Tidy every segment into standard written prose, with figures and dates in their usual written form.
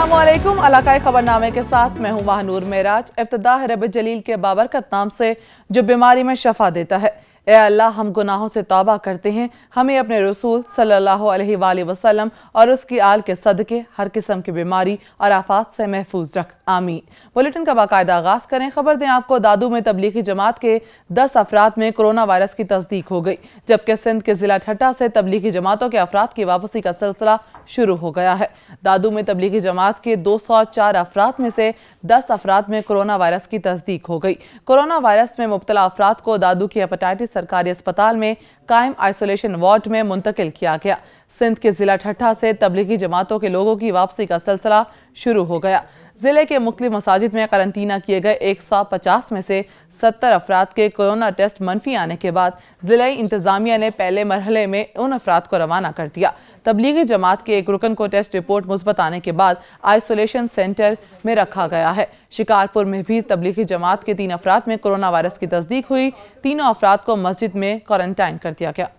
अस्सलाम वालेकुम। इलाकाई खबरनामे के साथ मैं हूँ महानूर मेराज। इब्तिदा है रब जलील के बाबरकत नाम से जो बीमारी में शफा देता है। ए अल्लाह, हम गुनाहों से तौबा करते हैं, हमें अपने रसूल सल्लल्लाहु अलैहि वसल्लम और उसकी आल के सदके हर किस्म की बीमारी और आफात से महफूज रख, आमीन। बुलेटिन का बाकायदा आगाज करें। खबर दें आपको, दादू में तबलीगी जमात के 10 अफराद में कोरोना वायरस की तस्दीक हो गई, जबकि सिंध के जिला ठट्टा से तबलीगी जमातों के अफराद की वापसी का सिलसिला शुरू हो गया है। दादू में तबलीगी जमात के 204 अफराद में से 10 अफराद में कोरोना वायरस की तस्दीक हो गई। कोरोना वायरस में मुब्तला अफराद को दादू की हेपेटाइटिस सरकारी अस्पताल में कायम आइसोलेशन वार्ड में मुंतकिल किया गया। सिंध के जिला ठट्टा से तबलीगी जमातों के लोगों की वापसी का सिलसिला शुरू हो गया। जिले के मुख्तलिफ मसाजिद में करंतना किए गए 150 में से 70 अफराद के कोरोना टेस्ट मनफी आने के बाद जिला इंतजामिया ने पहले मरहले में उन अफराद को रवाना कर दिया। तबलीगी जमात के एक रुकन को टेस्ट रिपोर्ट मुस्बत आने के बाद आइसोलेशन सेंटर में रखा गया है। शिकारपुर में भी तबलीगी जमात के 3 अफराद में कोरोना वायरस की तस्दीक हुई। तीनों अफराद को मस्जिद में क्वारंटाइन कर दिया गया।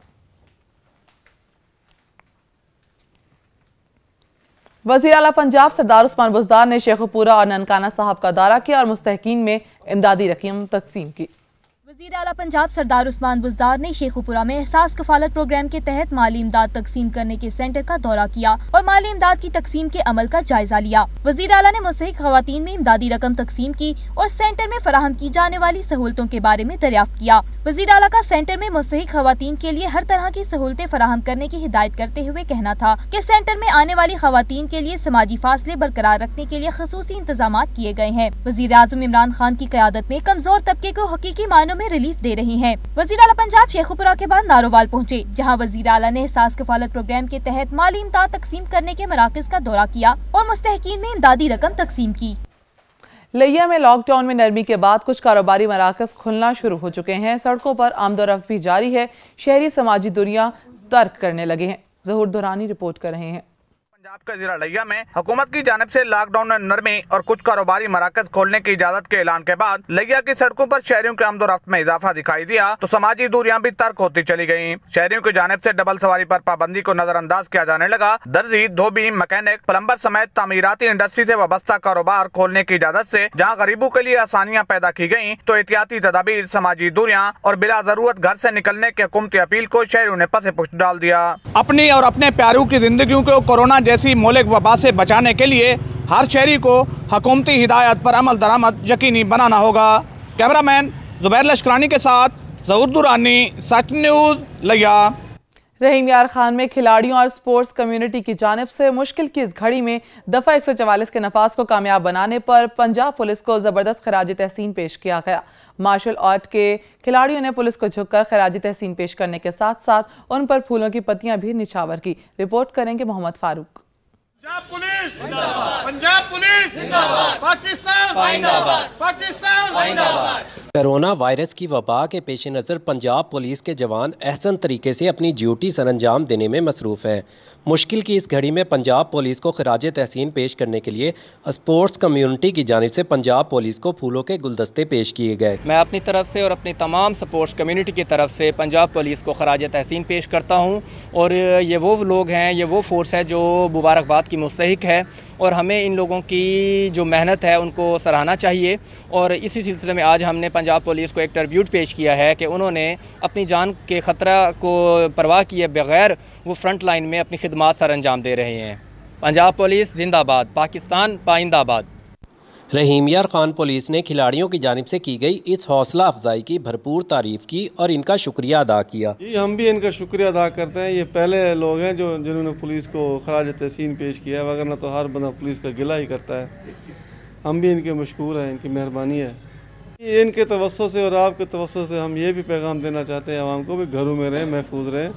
वज़ीर आला पंजाब सरदार उस्मान बुज़दार ने शेखुपुरा और ननकाना साहब का दौरा किया और मुस्तहिकीन में इमदादी रकीम तकसीम की। वज़ीर आला पंजाब सरदार उस्मान बुज़दार ने शेखुपुरा में एहसास कफालत प्रोग्राम के तहत माली इमदाद तकसीम करने के सेंटर का दौरा किया और माली इमदाद की तकसीम के अमल का जायजा लिया। वज़ीर आला ने मुस्तहिक खवातीन में इमदादी रकम तकसीम की और सेंटर में फराहम की जाने वाली सहूलतों के बारे में दरियाफ्त किया। वज़ीर आला का सेंटर में मुस्तहिक खवातीन के लिए हर तरह की सहूलतें फराहम करने की हिदायत करते हुए कहना था कि सेंटर में आने वाली खवातीन के लिए समाजी फासले बरकरार रखने के लिए खसूसी इंतजाम किए गए हैं। वज़ीर आज़म इमरान खान की क़यादत में कमजोर तबके को हकीकी मायनों में रिलीफ दे रही हैं। वज़ीर आला पंजाब शेखुपुरा के बाद नारोवाल पहुंचे, जहां वज़ीर आला ने एहसास कफालत प्रोग्राम के तहत माली इमदाद तकसीम करने के मराकज़ का दौरा किया और मुस्तहिकीन में इमदादी रकम तकसीम की। लिया में लॉकडाउन में नरमी के बाद कुछ कारोबारी मराकज़ खुलना शुरू हो चुके हैं। सड़कों पर आमदोरफ्त भी जारी है। शहरी समाजी दूरियां तर्क करने लगे हैं। ज़हूर दुरानी रिपोर्ट कर रहे हैं। पंजाब के जिला लिया में हुकूमत की जानिब से लॉकडाउन में नरमी और कुछ कारोबारी मराकज खोलने की इजाजत के ऐलान के बाद लिया की सड़कों पर शहरियों के आमदोरफ्त में इजाफा दिखाई दिया तो समाजी दूरियां भी तर्क होती चली गयी। शहरियों की जानिब से डबल सवारी पर पाबंदी को नजरअंदाज किया जाने लगा। दर्जी, धोबी, मैकेनिक, प्लम्बर समेत तामीराती इंडस्ट्री से वाबस्ता कारोबार खोलने की इजाजत से जहाँ गरीबों के लिए आसानियाँ पैदा की गयी तो एहतियाती तदाबीर, समाजी दूरियां और बिला जरूरत घर से निकलने की हुकूमती अपील को शहरियों ने पसे पुष्ट डाल दिया। अपनी और अपने प्यारों की जिंदगियों को कोरोना जैसी मौलिक वबा से बचाने के लिए हर शहरी को हुकूमती हिदायत पर अमल दरामद यकीनी बनाना होगा। कैमरामैन जुबैर लश्करानी के साथ ज़हूर दुरानी, सच न्यूज़ लिया। रहीम यार खान में खिलाड़ियों और स्पोर्ट्स कम्युनिटी की जानिब से मुश्किल की इस घड़ी में दफ़ा 144 के नफाज को कामयाब बनाने पर पंजाब पुलिस को ज़बरदस्त खराज तहसीन पेश किया गया। मार्शल आर्ट के खिलाड़ियों ने पुलिस को झुककर खराज तहसीन पेश करने के साथ साथ उन पर फूलों की पत्तियां भी निछावर की। रिपोर्ट करेंगे मोहम्मद फारूक। पंजाब पुलिस जिंदाबाद, पंजाब पुलिस जिंदाबाद, पाकिस्तान जिंदाबाद, पाकिस्तान जिंदाबाद। कोरोना वायरस की वबा के पेश नज़र पंजाब पुलिस के जवान अहसन तरीके से अपनी ड्यूटी सरअंजाम देने में मसरूफ़ हैं। मुश्किल की इस घड़ी में पंजाब पुलिस को खराज तहसीन पेश करने के लिए स्पोर्ट्स कम्युनिटी की जानिब से पंजाब पुलिस को फूलों के गुलदस्ते पेश किए गए। मैं अपनी तरफ से और अपनी तमाम स्पोर्ट्स कम्युनिटी की तरफ से पंजाब पुलिस को खराज तहसीन पेश करता हूँ और ये वो लोग हैं, ये वो फोर्स है जो मुबारकबाद की मुस्तहिक है और हमें इन लोगों की जो मेहनत है उनको सराहना चाहिए। और इसी सिलसिले में आज हमने पंजाब पुलिस को एक ट्रिब्यूट पेश किया है कि उन्होंने अपनी जान के ख़तरा को परवाह किए बगैर वो फ्रंट लाइन में अपनी खिदमात सर अंजाम दे रहे हैं। पंजाब पुलिस जिंदाबाद, पाकिस्तान पाइंदाबाद। रहीम यार खान पुलिस ने खिलाड़ियों की जानिब से की गई इस हौसला अफजाई की भरपूर तारीफ़ की और इनका शुक्रिया अदा किया। जी, हम भी इनका शुक्रिया अदा करते हैं। ये पहले लोग हैं जिन्होंने पुलिस को खराज तहसीन पेश किया, वगरना तो हर बंदा पुलिस का गिला ही करता है। हम भी इनके मशकूर हैं, इनकी मेहरबानी है। इनके तवस्सुस से और आपके तवस्सुस से हम ये भी पैगाम देना चाहते हैं आवाम को भी घरों में रहें, महफूज रहें।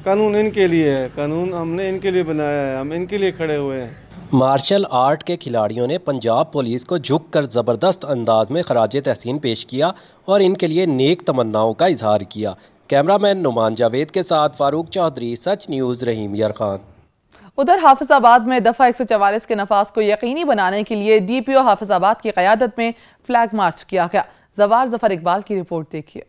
कानून इनके लिए है, कानून हमने इनके लिए बनाया है, हम इनके लिए खड़े हुए हैं। मार्शल आर्ट के खिलाड़ियों ने पंजाब पुलिस को झुककर ज़बरदस्त अंदाज में खराज तहसीन पेश किया और इनके लिए नेक तमन्नाओं का इजहार किया। कैमरामैन नुमान जावेद के साथ फारूक चौधरी, सच न्यूज़, रहीम यार खान। उधर हाफिजाबाद में दफ़ा 144 के नफाज को यकीनी बनाने के लिए DPO हाफिजाबाद की क़यादत में फ्लैग मार्च किया गया। जवार जफर इकबाल की रिपोर्ट देखिए।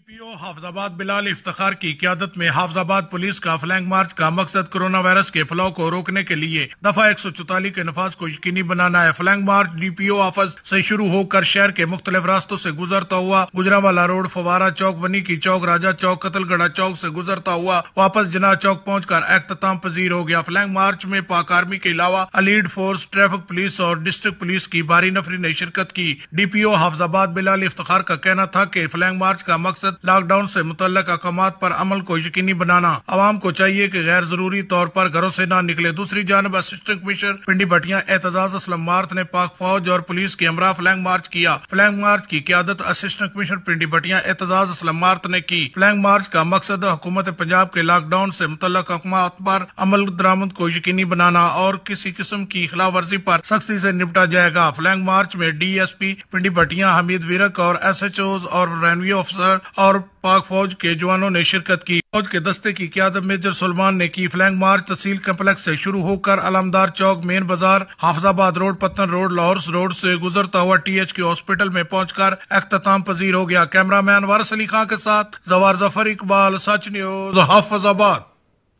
DPO हाफिजाबाद बिलाल इफ्तिखार की क़यादत में हाफिजाबाद पुलिस का फ्लैग मार्च का मकसद कोरोना वायरस के फैलाव को रोकने के लिए दफा 144 के नफाज को यकीनी बनाना है। फ्लैग मार्च DPO ऑफिस से शुरू होकर शहर के मुख्तलिफ रास्तों से गुजरता हुआ गुजरावाला रोड, फवारा चौक, वनी की चौक, राजा चौक, कतलगढ़ा चौक से गुजरता हुआ वापस जिना चौक पहुंचकर इख्तिताम पजीर हो गया। फ्लैग मार्च में पाक आर्मी के अलावा एलीट फोर्स, ट्रैफिक पुलिस और डिस्ट्रिक्ट पुलिस की भारी नफरी ने शिरकत की। DPO हाफिजाबाद बिलाल इफ्तिखार का कहना था कि फ्लैग मार्च का मकसद लॉकडाउन से मुतल्लक अहकामात पर अमल को यकीनी बनाना। आवाम को चाहिए कि गैर जरूरी तौर पर घरों से न निकले। दूसरी जानब असिस्टेंट कमिश्नर पिंडी भटिया एतजाज असलम मार्थ ने पाक फौज और पुलिस के हमरा फ्लैग मार्च किया। फ्लैग मार्च की क़यादत असिस्टेंट कमिश्नर पिंडी भटिया एतजाज असलम मार्थ ने की। फ्लैग मार्च का मकसद हुकूमत पंजाब के लॉकडाउन से मुतल्लक अहकामात पर अमल दरामद को यकीनी बनाना और किसी किस्म की खिलाफ वर्जी पर सख्ती से निपटा जाएगा। फ्लैग मार्च में DSP पिंडी भटिया, हमीद विरक और SHOs और रेवेन्यू ऑफिसर और पाक फौज के जवानों ने शिरकत की। फौज के दस्ते की क़यादत मेजर सुलेमान ने की। फ्लैग मार्च तहसील कम्प्लेक्स से शुरू होकर अलमदार चौक, मेन बाजार, हाफिजाबाद रोड, पत्तन रोड, लाहौर रोड से गुजरता हुआ THQ हॉस्पिटल में पहुंचकर इख्तिताम पजीर हो गया। कैमरामैन वारिस अली खां के साथ जवार जफर इकबाल, सच न्यूज़, हाफिजाबाद।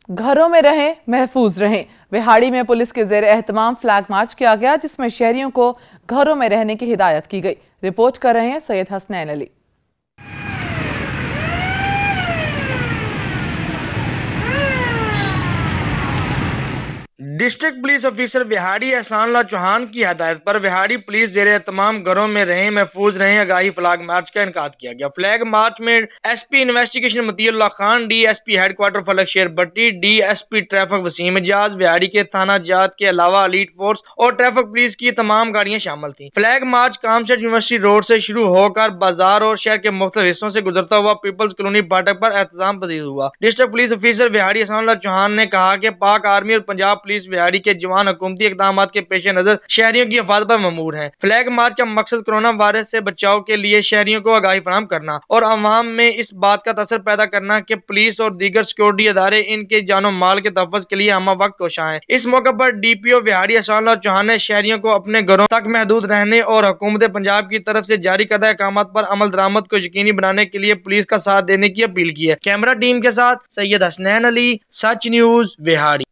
घरों में रहें, महफूज रहें। विहाड़ी में पुलिस के ज़ेर एहतमाम फ्लैग मार्च किया गया, जिसमें शहरियों को घरों में रहने की हिदायत की गई। रिपोर्ट कर रहे हैं Syed Hasnain Ali. District police officer Vehari Ehsanullah Chauhan की हदायत पर विहाड़ी पुलिस जेर एहतमाम घरों में रहें, महफूज रहें आगाही फ्लैग मार्च का इनकाद किया गया। फ्लैग मार्च में SP investigation Matiullah Khan, DSP headquarter Falak Sher Bhatti, DSP traffic Waseem Ejaz, Vehari के थाना जात के अलावा एलीट फोर्स और ट्रैफिक पुलिस की तमाम गाड़ियां शामिल थी। फ्लैग मार्च कामशेट यूनिवर्सिटी रोड से शुरू होकर बाजार और शहर के मुख्तलिफ हिस्सों से गुजरता हुआ पीपल्स कॉलोनी फाटक पर एहतजाम पजीर हुआ। District police officer Vehari Ehsanullah Chauhan ने कहा कि पाक आर्मी और पंजाब पुलिस विहाड़ी के जवान हुकूमती इक़दामात के पेश नजर शहरियों की हिफाजत पर ममूर है। फ्लैग मार्च का मकसद कोरोना वायरस से बचाव के लिए शहरियों को आगाही फराहम करना और अवाम में इस बात का तसर पैदा करना कि पुलिस और दीगर सिक्योरिटी अदारे इनके जानो माल के तहफ़्फ़ुज़ के लिए हम वक्त कोशा है। इस मौके पर DPO विहाड़ी एहसानुल्लाह चौहान ने शहरियों को अपने घरों तक महदूद रहने और हुकूमत पंजाब की तरफ से जारी करदा अहकामात पर अमल दरामद को यकीनी बनाने के लिए पुलिस का साथ देने की अपील की है। कैमरा टीम के साथ सैयद हसनैन अली, सच न्यूज़, विहाड़ी।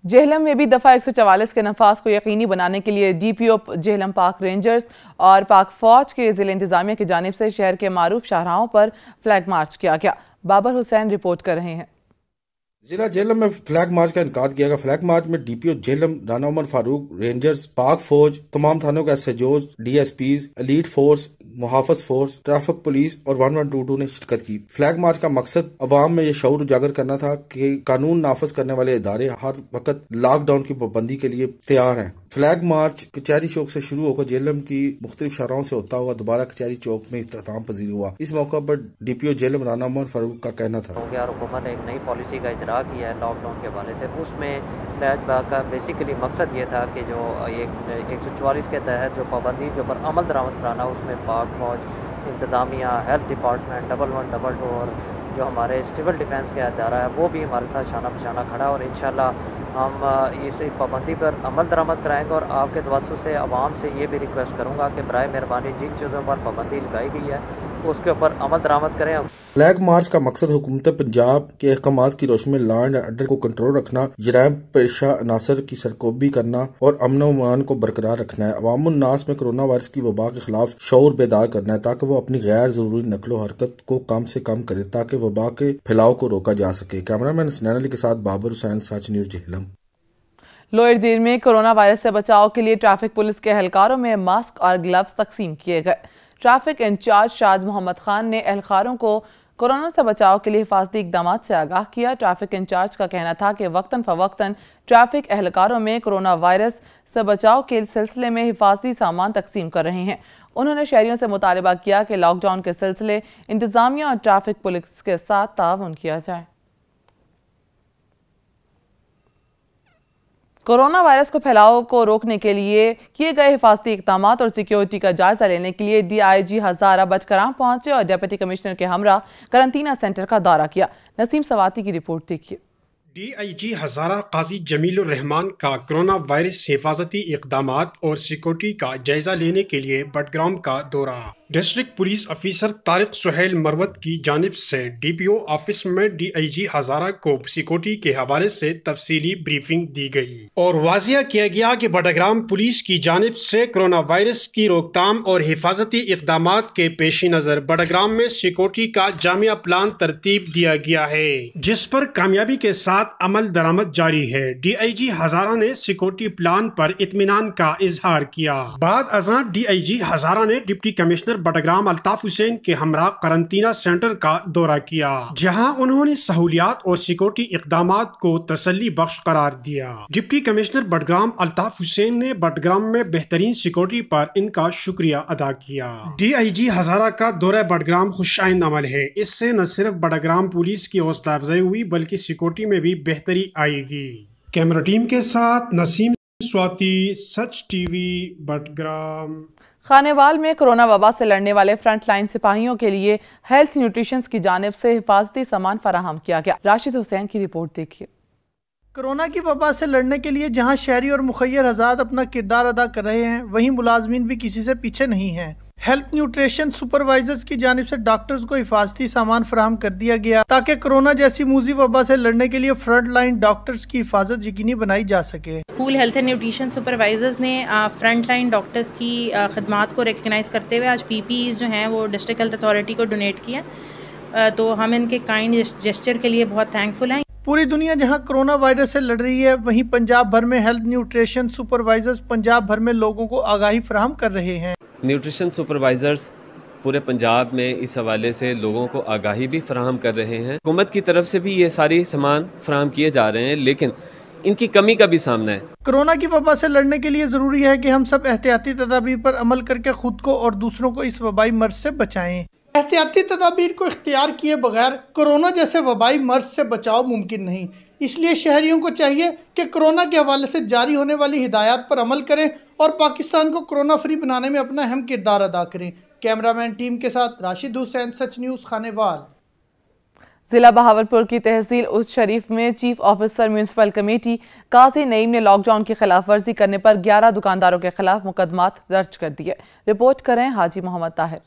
जेहलम में भी दफा 144 के नफाज को यकीनी बनाने के लिए DPO जेहलम पाक रेंजर्स और पाक फौज के जिले इंतजामिया की जानिब से शहर के मारूफ शाहराहों पर फ्लैग मार्च किया गया। बाबर हुसैन रिपोर्ट कर रहे हैं। जिला जेहलम में फ्लैग मार्च का इनकाद किया गया। फ्लैग मार्च में DPO जेहलम, राना उमर फारूक, रेंजर्स, पाक फौज, तमाम थानों के SHOs, DSPs, एलीट फोर्स, मुहाफिज फोर्स, ट्रैफिक पुलिस और 1122 ने शिरकत की। फ्लैग मार्च का मकसद अवाम में ये शऊर उजागर करना था कि कानून नाफिज करने वाले इदारे हर वक्त लॉकडाउन की पाबंदी के लिए तैयार हैं। फ्लैग मार्च कचहरी चौक से शुरू होकर जेहलम की मुख्तलिफ शाहराहों से होता हुआ दोबारा कचहरी चौक में इख्तिताम पजीर हुआ। इस मौका पर DPO जेहलम राना उमर फारूक का कहना था, हुकूमत ने एक नई पॉलिसी का इजरा किया है लॉकडाउन के हवाले से। उसमें फ्लैग का बेसिकली मकसद ये था कि जो 144 के तहत जो पाबंदी के ऊपर अमल दरामद कराना, उसमें पाक फौज, इंतज़ामिया, हेल्थ डिपार्टमेंट, 1122 और जो हमारे सिविल डिफेंस का अदारा है वो भी हमारे साथ शाना बशाना खड़ा, और इंशाल्लाह हम इस पाबंदी पर अमल दरामद कराएंगे। और आपके तवज्जो से आवाम से ये भी रिक्वेस्ट करूँगा कि बराए मेहरबानी जिन चीज़ों पर पाबंदी लगाई गई है उसके ऊपर अमल दरामद करें। फ्लैग मार्च का मकसद हुकूमत पंजाब के अहकामात की रोशनी में लॉ एंड ऑर्डर को कंट्रोल रखना, जराइम पेशा अनासर की सरकोबी करना और अमन व अमान को बरकरार रखना है। अवामुन्नास में कोरोना वायरस की वबा के खिलाफ शऊर बेदार करना है ताकि वो अपनी गैर जरूरी नकलो हरकत को कम से कम करे ताकि वबा के फैलाव को रोका जा सके। कैमरामैन हसनैन अली के साथ बाबर हुसैन, सच न्यूज़, जेहलम। लोअर दीर में कोरोना वायरस से बचाव के लिए ट्रैफिक पुलिस के एहलकारों में मास्क और ग्लव्स तकसीम किए गए। ट्रैफिक इंचार्ज शाद मोहम्मद खान ने एहलकारों को कोरोना से बचाव के लिए हिफाजती इकदाम से आगाह किया। ट्रैफिक इंचार्ज का कहना था कि वक्तन फवक्तन ट्रैफिक एहलकारों में कोरोना वायरस से बचाव के सिलसिले में हिफाजती सामान तकसीम कर रहे हैं। उन्होंने शहरियों से मुतालबा किया कि लॉकडाउन के सिलसिले इंतजामिया और ट्रैफिक पुलिस के साथ ताउन किया जाए। कोरोना वायरस को फैलाव को रोकने के लिए किए गए हिफाजती इक़दाम और सिक्योरिटी का जायजा लेने के लिए DIG हजारा बजकराम पहुंचे और डिप्टी कमिश्नर के हमरा करंटीना सेंटर का दौरा किया। नसीम सवाती की रिपोर्ट देखिए। ڈی آئی جی ہزارہ قاضی جمیل الرحمان کا کرونا وائرس حفاظتی اقدامات اور سیکورٹی کا جائزہ لینے کے لیے بٹگرام کا دورہ۔ District police officer Tariq Sohail Marwat کی جانب سے ڈی پی او آفس میں ڈی آئی جی ہزارہ کو سیکورٹی کے حوالے سے تفصیلی بریفنگ دی گئی اور واضح کیا گیا کہ بٹگرام پولیس کی جانب سے کرونا وائرس کی روک تھام اور حفاظتی اقدامات کے پیش نظر بٹگرام میں سیکورٹی کا جامع پلان ترتیب دیا گیا ہے، جس پر کامیابی کے ساتھ عمل درآمد جاری ہے۔ ڈی آئی جی ہزارہ نے سیکورٹی پلان پر اطمینان کا اظہار کیا۔ بعد ازاں ڈی آئی جی ہزارہ نے ڈپٹی کمشنر بٹگرام الطاف حسین کے ہمراہ قرنطینہ سینٹر کا دورہ کیا، جہاں انہوں نے سہولیات اور سیکورٹی اقدامات کو تسلی بخش قرار دیا۔ ڈپٹی کمشنر بٹگرام الطاف حسین نے بٹگرام میں بہترین سیکورٹی پر ان کا شکریہ ادا کیا۔ ڈی آئی جی ہزارہ کا دورہ بٹگرام خوش آئند عمل ہے، اس سے نہ صرف بٹگرام پولیس کی حوصلہ افزائی ہوئی بلکہ سیکورٹی میں بھی بہتری آئے گی۔ کیمرہ ٹیم کے ساتھ نسیم سواتی، سچ ٹی وی، بٹگرام۔ خانیوال میں کرونا وبا سے لڑنے والے فرنٹ لائن سپاہیوں کے لیے ہیلتھ نیوٹریشنز کی جانب سے حفاظتی سامان فراہم کیا گیا۔ راشد حسین کی رپورٹ دیکھیے۔ کرونا کی وبا سے لڑنے کے لیے جہاں شہری اور مخیر حضرات اپنا کردار ادا کر رہے ہیں، وہیں ملازمین بھی کسی سے پیچھے نہیں ہیں۔ ہیلتھ نیوٹریشن سپروائزرز کی جانب سے ڈاکٹرز کو حفاظتی سامان فراہم کر دیا گیا تاکہ کرونا جیسی موذی وبا سے لڑنے کے لیے فرنٹ لائن ڈاکٹرز کی حفاظت یقینی بنائی جا سکے۔ School health and nutrition supervisors نے فرنٹ لائن ڈاکٹرز کی خدمات کو ریکگنائز کرتے ہوئے آج پی پی ایز جو ہیں وہ ڈسٹرکٹ ہیلتھ اتھارٹی کو ڈونیٹ کیا، تو ہم ان کے کائنڈ جسچر کے لیے بہت تھینکفل ہیں۔ پوری دنیا جہاں کرونا وائرس سے لڑ رہی ہے، وہیں پنجاب بھر میں ہیلتھ نیوٹریشن سپروائزرز پنجاب بھر میں لوگوں کو آگاہی فراہم کر رہے ہیں۔ نیوٹریشن سپروائزرز پورے پنجاب میں اس حوالے سے لوگوں کو آگاہی بھی فراہم کر رہے ہیں۔ حکومت کی طرف سے بھی یہ ساری سامان فراہم کیے جا رہے ہیں، لیکن ان کی کمی کا بھی سامنا ہے۔ کرونا کی وبا سے لڑنے کے لیے ضروری ہے کہ ہم سب احتیاطی تدابیر پر عمل کر کے خود کو اور دوسروں کو اس وبائی مرض سے بچائیں۔ احتیاطی تدابیر کو اختیار کیے بغیر کرونا جیسے وبائی مرض سے بچاؤ ممکن نہیں، اس لیے شہریوں کو چاہیے کہ کرونا کے حوالے سے جاری ہونے والی ہدایات پر عمل کریں اور پاکستان کو کرونا فری بنانے میں اپنا اہم کردار ادا کریں۔ کیمرہ مین ٹیم کے ساتھ راشد حسین، سچ نیوز، خانیوال۔ ضلع بہاولپور کی تحصیل اس شریف میں چیف آفیسر میونسپل کمیٹی قاضی نعیم نے لاک ڈاؤن کی خلاف ورزی کرنے پر 11 دکانداروں کے خلاف مقدمات درج کر دیے۔ رپورٹ کریں حاجی محمد طاہر۔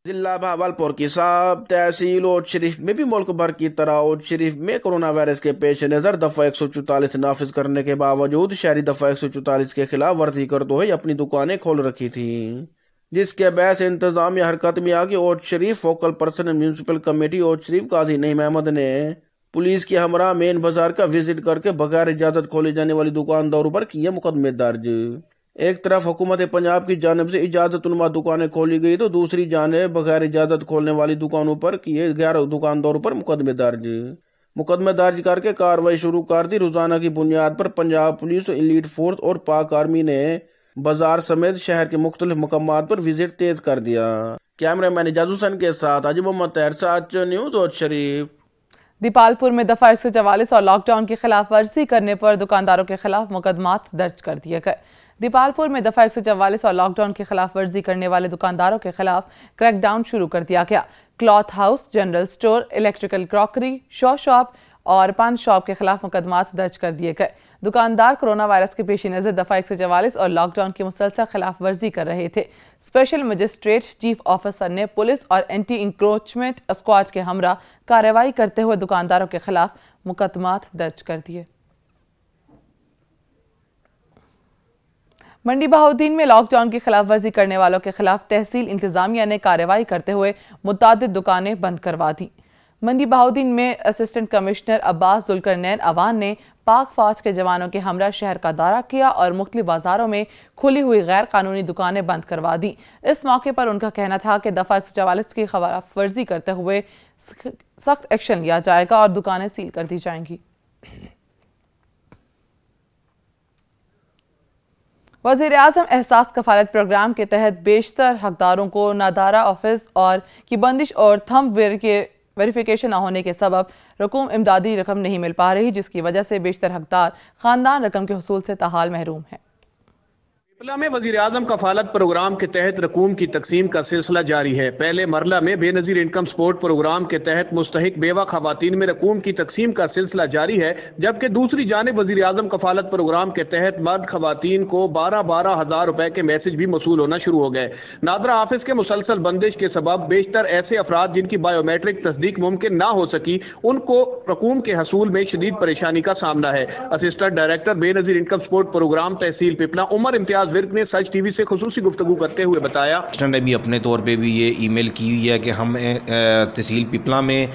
ضلع بہاولپور کی صاحب تحصیل اوچھ شریف میں بھی ملک بھر کی طرح اوچھ شریف میں کرونا وائرس کے پیش نظر دفعہ 144 نافذ کرنے کے باوجود شہری دفعہ 144 کے خلاف ورزی کرتے ہوئے اپنی دکانیں کھول رکھی تھیں، جس کے باعث انتظامیہ حرکت میں آگے اوچھ شریف فوکل پرسن میونسپل کمیٹی اوچھ شریف قاضی نعیم احمد نے پولیس کے ہمراہ مین بازار کا وزٹ کر کے بغیر اجازت کھولی جانے والی دکانداروں پر کیے مقدمے درج۔ ایک طرف حکومت پنجاب کی جانب سے اجازت نما دکانیں کھولی گئی تو دوسری جانب بغیر اجازت کھولنے والی دکانوں پر کیے 11 دکانداروں پر مقدمے درج کر کے کارروائی شروع کر دی۔ روزانہ کی بنیاد پر پنجاب پولیس، ایلیٹ فورس اور پاک آرمی نے بازار سمیت شہر کے مختلف مقامات پر وزٹ تیز کر دیا۔ کیمرہ مین اعجاز حسین کے ساتھ حاجی محمد طاہر، سچ نیوز، اوچھ شریف۔ دیپالپور میں دفعہ 144 اور لاک ڈاؤن کی خلاف ورزی کرنے پر دکانداروں کے خلاف مقدمات درج کر دیے گئے۔ دیپالپور میں دفعہ 144 اور لاک ڈاؤن کی خلاف ورزی کرنے والے دکانداروں کے خلاف کریک ڈاؤن شروع کر دیا گیا۔ Cloth house, general store, electrical crockery, shop اور پان شاپ کے خلاف مقدمات درج کر دیے گئے۔ دکاندار کرونا وائرس کے پیش نظر دفعہ 144 اور لاک ڈاؤن کی مسلسل خلاف ورزی کر رہے تھے۔ اسپیشل مجسٹریٹ چیف آفیسر نے پولیس اور اینٹی انکروچمنٹ اسکواڈ کے ہمراہ کارروائی کرتے ہوئے دکانداروں کے خلاف مقدمات درج کر دیے۔ منڈی بہاؤالدین میں لاک ڈاؤن کی خلاف ورزی کرنے والوں کے خلاف تحصیل انتظامیہ نے کارروائی کرتے ہوئے متعدد دکانیں بند کروا دی۔ منڈی بہاؤالدین میں اسسٹنٹ کمشنر عباس ذوالقرنین اوان نے پاک فوج کے جوانوں کے ہمراہ شہر کا دورہ کیا اور مختلف بازاروں میں کھلی ہوئی غیر قانونی دکانیں بند کروا دی۔ اس موقع پر ان کا کہنا تھا کہ دفعہ 144 کی خلاف ورزی کرتے ہوئے سخت ایکشن لیا جائے گا اور دکانیں سیل کر دی جائیں گی۔ وزیر اعظم احساس کفالت پروگرام کے تحت بیشتر حقداروں کو نادارا آفس اور کی بندش اور تھمب ویریفیکیشن نہ ہونے کے سبب رقوم امدادی رقم نہیں مل پا رہی، جس کی وجہ سے بیشتر حقدار خاندان رقم کے حصول سے تاحال محروم ہیں۔ पिपला में वजीर आजम कफालत प्रोग्राम के तहत रकूम की तकसीम का सिलसिला जारी है। पहले मरला में बेनजीर इनकम सपोर्ट प्रोग्राम के तहत मुस्तहिक बेवा खवातीन में रकूम की तकसीम का सिलसिला जारी है, जबकि दूसरी जानिब वजीर आजम कफालत प्रोग्राम के तहत मर्द खवातीन को 12-12 हजार रुपए के मैसेज भी मसूल होना शुरू हो गए। नादरा ऑफिस के मुसलसल बंदिश के सबब बेशतर ऐसे अफराद जिनकी बायोमेट्रिक तस्दीक मुमकिन ना हो सकी, उनको रकूम के हसूल में शदीद परेशानी का सामना है। Assistant director Benazir income support programme तहसील पिपला उमर इम्तियाज विर्क ने सच टीवी से खुसूसी गुफ्तगू करते हुए बताया, ने भी अपने तौर पे भी ये ईमेल की हुई है कि हम तहसील पिपला में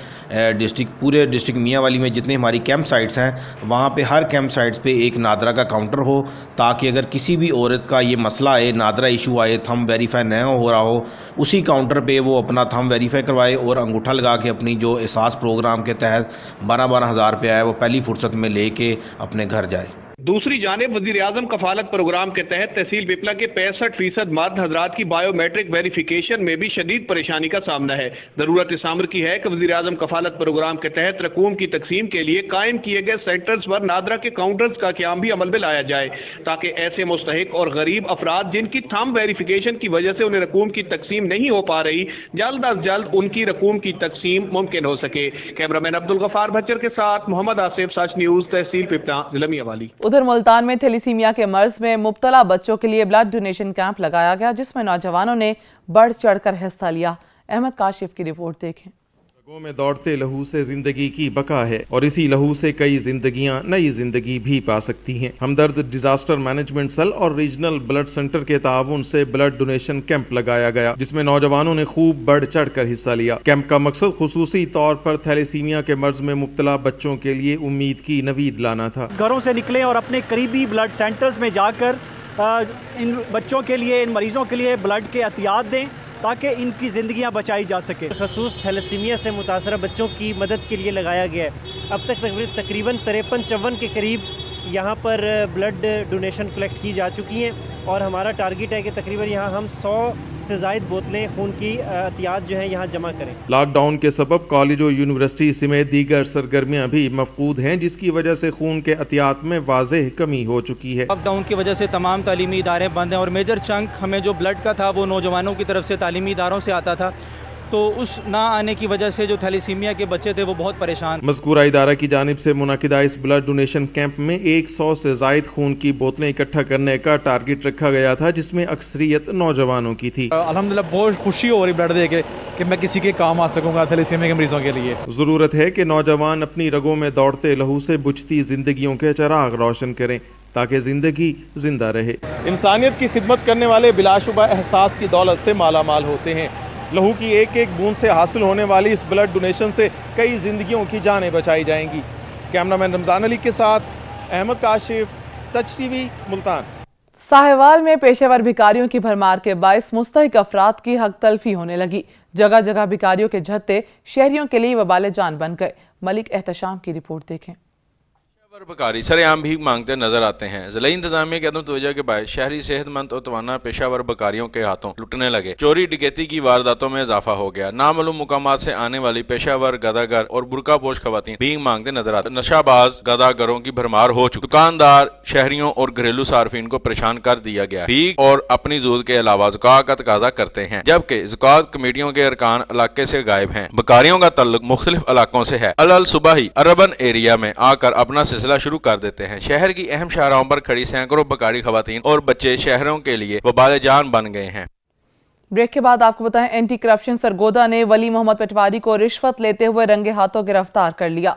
पूरे डिस्ट्रिक्ट मियांवाली में जितने हमारी कैंप साइट्स हैं वहाँ पे हर कैंप साइट्स पे एक नादरा का काउंटर हो, ताकि अगर किसी भी औरत का ये मसला आए, नादरा इशू आए, थंब वेरीफाई न हो रहा हो, उसी काउंटर पे वो अपना थंब वेरीफाई करवाए और अंगूठा लगा के अपनी जो एहसास प्रोग्राम के तहत 12-12 हज़ार रुपया है वो पहली फुर्सत में लेके अपने घर जाए। दूसरी जानिब वजीर आजम कफालत प्रोग्राम के तहत तहसील पिपला के 65% मर्द हजरात की बायोमेट्रिक वेरिफिकेशन में भी शदीद परेशानी का सामना है। जरूरत इस अमर की है कि वजीर आजम कफालत प्रोग्राम के तहत रकूम की तकसीम के लिए कायम किए गए सेंटर्स पर नादरा के काउंटर्स का क़याम भी अमल में लाया जाए, ताकि ऐसे मुस्तहिक और गरीब अफराद जिनकी थंब वेरिफिकेशन की वजह से उन्हें रकूम की तकसीम नहीं हो पा रही, जल्द अज जल्द उनकी रकूम की तकसीम मुमकिन हो सके। कैमरामैन अब्दुल गफार भच्चर के साथ मोहम्मद आसिफ, सच न्यूज, तहसील पिपला, जिला मियांवाली। उधर मुल्तान में थैलीसीमिया के मर्ज में मुब्तला बच्चों के लिए ब्लड डोनेशन कैंप लगाया गया, जिसमें नौजवानों ने बढ़ चढ़कर हिस्सा लिया। अहमद काशिफ की रिपोर्ट देखें। रगों में दौड़ते लहू से जिंदगी की बका है और इसी लहू से कई जिंदगियां नई जिंदगी भी पा सकती हैं। हमदर्द डिजास्टर मैनेजमेंट सेल और रीजनल ब्लड सेंटर के ताउन से ब्लड डोनेशन कैंप लगाया गया, जिसमें नौजवानों ने खूब बढ़ चढ़ कर हिस्सा लिया। कैंप का मकसद खुसूसी तौर पर थैलेसीमिया के मर्ज में मुब्तला बच्चों के लिए उम्मीद की नवीद लाना था। घरों से निकले और अपने करीबी ब्लड सेंटर्स में जाकर इन बच्चों के लिए, इन मरीजों के लिए ब्लड के एहतियात दें, ताकि इनकी ज़िंदगियां बचाई जा सके। खसूस थैलेसीमिया से मुतासरा बच्चों की मदद के लिए लगाया गया है। अब तक तकरीबन 53-54 के करीब यहाँ पर ब्लड डोनेशन कलेक्ट की जा चुकी हैं और हमारा टारगेट है कि तकरीबन यहाँ हम 100 से ज़ायद बोतलें खून की एहतियात जो है यहाँ जमा करें। लॉकडाउन के सबब कॉलेज और यूनिवर्सिटी समेत दीगर सरगर्मियाँ भी मफकूद हैं, जिसकी वजह से खून के एहतियात में वाज़ेह कमी हो चुकी है। लॉकडाउन की वजह से तमाम तालीमी इदारे बंद हैं और मेजर चंक हमें जो ब्लड का था वो नौजवानों की तरफ से तालीमी इदारों से आता था, तो उस ना आने की वजह से जो थैलीसीमिया के बच्चे थे वो बहुत परेशान। मज़कूरा इदारा की जानिब से मुनाकिदा इस ब्लड डोनेशन कैंप में 100 से ज़ायद खून की बोतलें इकट्ठा करने का टारगेट रखा गया था, जिसमें अक्सरियत नौजवानों की थी। अल्हम्दुलिल्लाह बहुत खुशी हो रही ब्लड देके कि मैं किसी के काम आ सकूंगा थैलीसीमिया के मरीजों के लिए। ज़रूरत है कि नौजवान अपनी रगों में दौड़ते लहू से बुझती जिंदगियों के चिराग रोशन करें, ताकि जिंदगी जिंदा रहे। इंसानियत की खिदमत करने वाले बिलाशुबा एहसास की दौलत से माला माल होते हैं। लहू की एक एक बूंद से हासिल होने वाली इस ब्लड डोनेशन से कई जिंदगियों की जानें बचाई जाएंगी। कैमरामैन रमजान अली के साथ अहमद काशिफ, सच टीवी, मुल्तान। साहिवाल में पेशेवर भिखारियों की भरमार के बायस मुस्तहिक अफराद की हक तलफी होने लगी। जगह जगह भिखारियों के झत्ते शहरियों के लिए वबाले जान बन गए। मलिक एहतशाम की रिपोर्ट देखें। भिखारी सरेआम भीख मांगते नजर आते हैं। जिला इंतजामिया के अदम तवज्जो के बायस शहरी सेहतमंद और तवाना पेशावर भिखारियों के हाथों लुटने लगे। चोरी डकैती की वारदातों में इजाफा हो गया। नामालूम मुकामात से आने वाली पेशावर गदागर और बुरकापोश खवातीन भीख मांगते नजर आते। नशाबाज गदागरों की भरमार हो चुकी। दुकानदार शहरियों और घरेलू सार्फिन को परेशान कर दिया गया। भीख और अपनी जरूरत के अलावा ज़कात का तकाजा करते हैं, जबकि ज़कात कमेटियों के अरकान इलाके से गायब हैं। भिखारियों का तल्लुक मुख्तलिफ इलाकों से है। अल सुबह ही अर्बन एरिया में आकर अपना सिलसिला शुरू कर देते हैं। शहर की अहम शाहराहों पर खड़ी सैकड़ों भिखारी खवातीन और बच्चे शहरों के लिए वबाले जान बन गए हैं। ब्रेक के बाद आपको बताएं, एंटी करप्शन सरगोदा ने वली मोहम्मद पटवारी को रिश्वत लेते हुए रंगे हाथों गिरफ्तार कर लिया।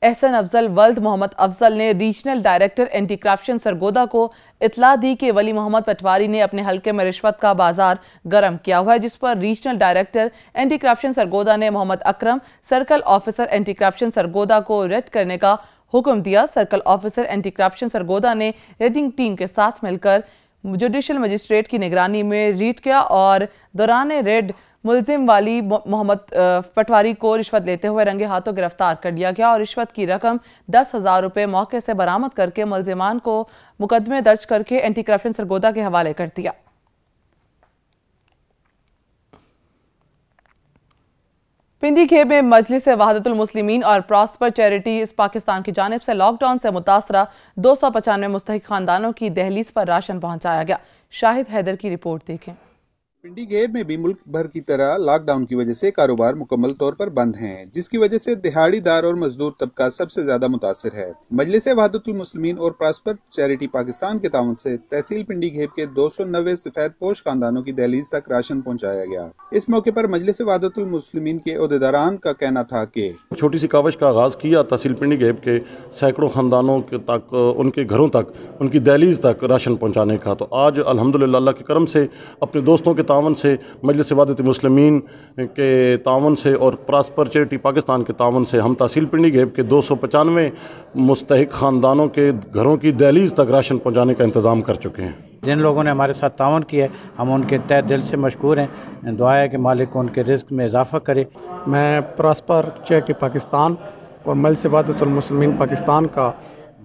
एहसन अफजल वल्द मोहम्मद अफजल ने regional director anti corruption Sargodha को इतला दी कि वली मोहम्मद पटवारी ने अपने हलके में रिश्वत का बाजार गर्म किया हुआ है, जिस पर regional director anti corruption Sargodha ने Mohammad Akram circle officer anti corruption Sargodha को रेड करने का हुक्म दिया। Circle officer anti corruption Sargodha ने रेडिंग टीम के साथ मिलकर जुडिशल मजिस्ट्रेट की निगरानी में रीड किया और दौरान रेड मुलजिम वाली मोहम्मद पटवारी को रिश्वत लेते हुए रंगे हाथों गिरफ्तार कर लिया गया और रिश्वत की रकम 10,000 रुपये मौके से बरामद करके मुलजिमान को मुकदमे दर्ज करके एंटी करप्शन सरगोदा के हवाले कर दिया। पिंडी खेब में मजलिस वहादतुल मुस्लिमीन और प्रॉस्पर चैरिटी पाकिस्तान की जानिब से लॉकडाउन से मुतासरा 295 मुस्तहिक खानदानों की दहलीज पर राशन पहुंचाया गया। शाहिद हैदर की रिपोर्ट देखें। पिंडी घेब में भी मुल्क भर की तरह लॉकडाउन की वजह से कारोबार मुकम्मल तौर पर बंद हैं, जिसकी वजह से दिहाड़ीदार और मजदूर तबका सबसे ज्यादा मुतासिर है। मजलिस वहदतुल मुस्लिमीन और प्रॉस्पर चैरिटी पाकिस्तान के ताउन से तहसील पिंडी घेब के 290 सफेद पोश खानदानों की दहलीज तक राशन पहुँचाया गया। इस मौके पर मजलिस वहदतुल मुस्लिमीन के ओहदेदारान का कहना था कि छोटी सी कावश का आगाज किया तहसील पिंडी घेब के सैकड़ों खानदानों तक, उनके घरों तक, उनकी दहलीज तक राशन पहुँचाने का। तो आज अल्हम्दुलिल्लाह अल्लाह के करम से अपने दोस्तों के तावन से, मजलिस वहदतुल मुस्लिमीन के तावन से और प्रॉस्पर चैरिटी पाकिस्तान के तावन से हम तहसील पिंडी घेब के 295 मुस्तहिक ख़ानदानों के घरों की दहलीज तक राशन पहुंचाने का इंतज़ाम कर चुके हैं। जिन लोगों ने हमारे साथ तावन किया है, हम उनके तहे दिल से मशकूर हैं। दुआ है कि मालिक उनके रिस्क में इजाफ़ा करे। मैं प्रॉस्पर चैरिटी पाकिस्तान और मजलिस वहदतुल मुस्लिमीन पाकिस्तान का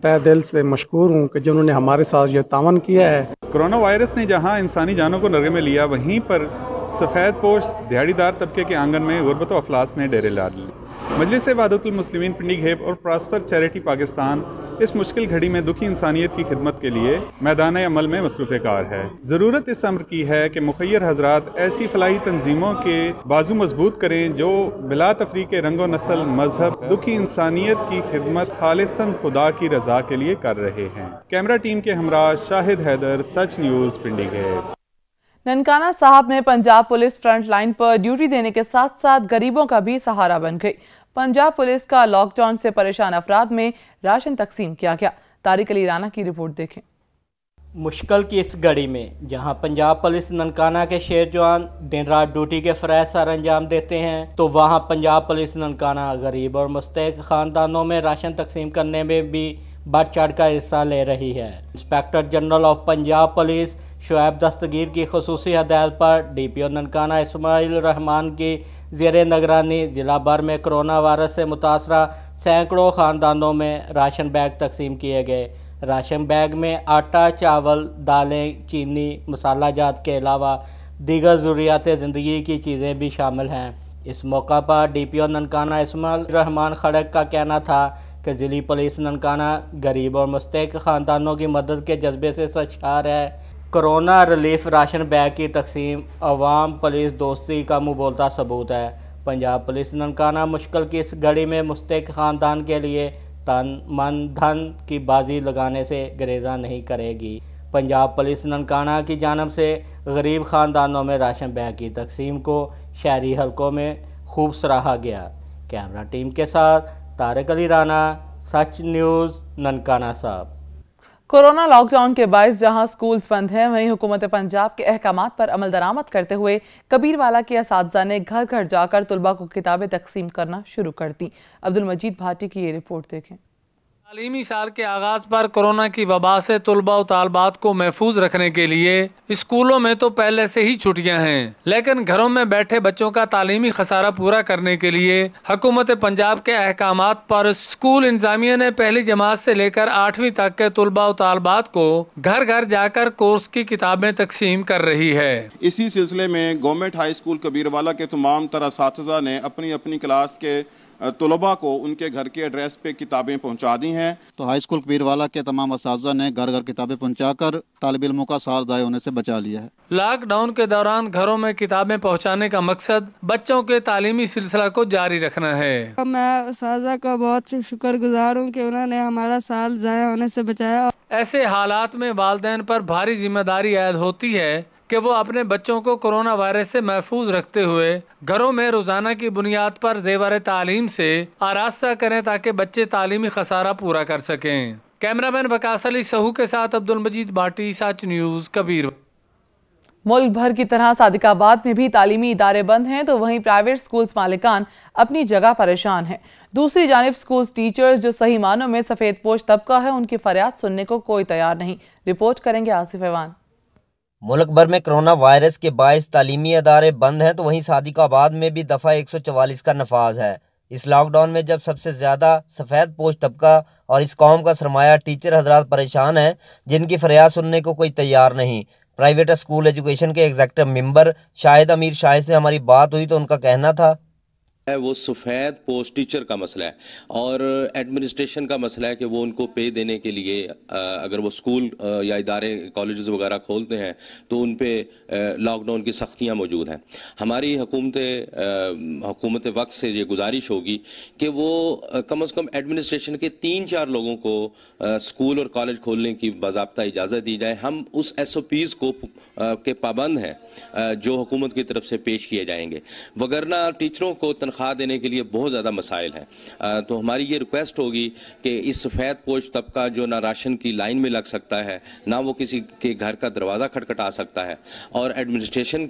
तहे दिल से मशकूर हूँ कि जिन्होंने हमारे साथ ये तावन किया है। कोरोना वायरस ने जहां इंसानी जानों को नरगे में लिया, वहीं पर सफ़ेद पोश दिहाड़ीदार तबके के आंगन में गुरबत अफलास ने डेरे ला लिए। मजलिस वहदतुल मुस्लिमीन पिंडी घेब और प्रॉस्पर चैरिटी पाकिस्तान इस मुश्किल घड़ी में दुखी इंसानियत की खिदमत के लिए मैदान अमल में मसरूफ़ कार है। ज़रूरत इस अम्र की है कि मुखय्यर हजरात ऐसी फलाही तंजीमों के बाजू मजबूत करें जो बिला तफरीक रंगो नस्ल मजहब दुखी इंसानियत की खिदमत खालिस्तन खुदा की रजा के लिए कर रहे हैं। कैमरा टीम के हमरा शाहिद हैदर, सच न्यूज़, पिंडी घेब। ननकाना साहब में पंजाब पुलिस फ्रंट लाइन पर ड्यूटी देने के साथ साथ गरीबों का भी सहारा बन गई। पंजाब पुलिस का लॉकडाउन से परेशान अफराद में राशन तकसीम किया गया। तारिक अली राना की रिपोर्ट देखें। मुश्किल की इस घड़ी में जहां पंजाब पुलिस ननकाना के शेर जवान दिन रात ड्यूटी के फ़रज़ सर अंजाम देते हैं, तो वहां पंजाब पुलिस ननकाना गरीब और मुस्तहिक ख़ानदानों में राशन तकसीम करने में भी बढ़ चढ़ कर हिस्सा ले रही है। Inspector general of Punjab police Shoaib Dastgir की खुसूसी हदायत पर DPO ननकाना इस्माइल रहमान की ज़ेरे निगरानी ज़िला भर में कोरोना वायरस से मुतासरा सैकड़ों ख़ानदानों में राशन बैग तकसीम किए गए। राशन बैग में आटा, चावल, दालें, चीनी, मसाला जात के अलावा दीगर ज़रूरियात ज़िंदगी की चीज़ें भी शामिल हैं। इस मौका पर DPO ननकाना इस्माइल रहमान खड़क का कहना था कि ज़िली पुलिस ननकाना गरीब और मुस्तहिक ख़ानदानों की मदद के जज्बे से सरशार है। कोरोना रिलीफ राशन बैग की तकसीम अवाम पुलिस दोस्ती का मुँह बोलता सबूत है। पंजाब पुलिस ननकाना मुश्किल की इस घड़ी में मुस्तहिक ख़ानदान के लिए तन मन धन की बाजी लगाने से गरेजा नहीं करेगी। पंजाब पुलिस ननकाना की जानब से गरीब ख़ानदानों में राशन बैग की तकसीम को शहरी हलकों में खूब सराहा गया। कैमरा टीम के साथ तारिक अली राना, सच न्यूज़, ननकाना साहब। कोरोना लॉकडाउन के बायस जहां स्कूल्स बंद हैं, वहीं हुकूमत पंजाब के अहकामात पर अमल दरामद करते हुए कबीरवाला के असातिज़ा ने घर घर जाकर तुलबा को किताबें तकसीम करना शुरू कर दी। अब्दुल मजीद भाटी की ये रिपोर्ट देखें। तालीमी साल के आगाज पर कोरोना की वबा से तुलबा और तालबात को महफूज रखने के लिए स्कूलों में तो पहले से ही छुट्टियां हैं, लेकिन घरों में बैठे बच्चों का तालीमी खसारा पूरा करने के लिए हुकूमत पंजाब के अहकामात पर स्कूल इंतजामिया ने पहली जमात से लेकर 8वीं तक के तुलबा और तालबात को घर घर जाकर कोर्स की किताबें तकसीम कर रही है। इसी सिलसिले में गवर्नमेंट हाई स्कूल कबीरवाला के तमाम तरह असातिज़ा ने अपनी अपनी क्लास के तलबा को उनके घर के एड्रेस पे किताबें पहुंचा दी हैं। तो हाई स्कूल कबीरवाला के तमाम असातिज़ा ने घर घर किताबें पहुंचाकर तालिब इल्मों का साल ज़ाया होने से बचा लिया है। लॉकडाउन के दौरान घरों में किताबें पहुंचाने का मकसद बच्चों के तालीमी सिलसिला को जारी रखना है। मैं असातिज़ा का बहुत शुक्रगुजार हूँ कि उन्होंने हमारा साल ज़ाया होने से बचाया। ऐसे हालात में वालिदैन पर भारी जिम्मेदारी आयद होती है कि वो अपने बच्चों को कोरोना वायरस से महफूज रखते हुए घरों में रोजाना की बुनियाद पर ज़ेवर तालीम से आरास्ता करें ताकि बच्चे तालीमी खसारा पूरा कर सकें। कैमरामैन वकास अली सहू के साथ अब्दुल मजीद भाटी, सच न्यूज़, कबीर। मुल्क भर की तरह सादिकाबाद में भी तालीमी इदारे बंद हैं, तो वहीं प्राइवेट स्कूल्स मालिकान अपनी जगह परेशान हैं। दूसरी जानिब स्कूल्स टीचर्स जो सही मानों में सफ़ेद पोश तबका है, उनकी फरियाद सुनने को कोई तैयार नहीं। रिपोर्ट करेंगे आसिफ ऐवान। मुल्क भर में कोरोना वायरस के बायस तालीमी अदारे बंद हैं, तो वहीं सादिकाबाद में भी दफ़ा 144 का नफाज है। इस लॉकडाउन में जब सबसे ज़्यादा सफ़ेद पोश तबका और इस कौम का सरमाया टीचर हजरात परेशान हैं, जिनकी फरियाद सुनने को कोई तैयार नहीं। प्राइवेट स्कूल एजुकेशन के एग्जेक्टिव मेंबर शाहिद अमीर शाहिद से हमारी बात हुई तो उनका कहना था, ہے وہ سفید پوسٹ ٹیچر کا مسئلہ ہے اور ایڈمنسٹریشن کا مسئلہ ہے کہ وہ ان کو پے دینے کے لیے اگر وہ اسکول یا ادارے کالجز وغیرہ کھولتے ہیں تو ان پہ لاک ڈاؤن کی سختیاں موجود ہیں. ہماری حکومت وقت سے یہ گزارش ہوگی کہ وہ کم از کم ایڈمنسٹریشن کے 3-4 لوگوں کو اسکول اور کالج کھولنے کی باضابطہ اجازت دی جائے. ہم اس SOPs کو کے پابند ہیں جو حکومت کی طرف سے پیش کیے جائیں گے، وگرنہ ٹیچروں کو تنخواہ دینے کے لیے بہت زیادہ مسائل ہیں. تو ہماری یہ ریکویسٹ ہوگی کہ اس سفید پوش طبقہ جو نہ راشن کی لائن میں لگ سکتا ہے، نہ وہ کسی کے گھر کا دروازہ کھٹکھٹا سکتا ہے، اور ایڈمنسٹریشن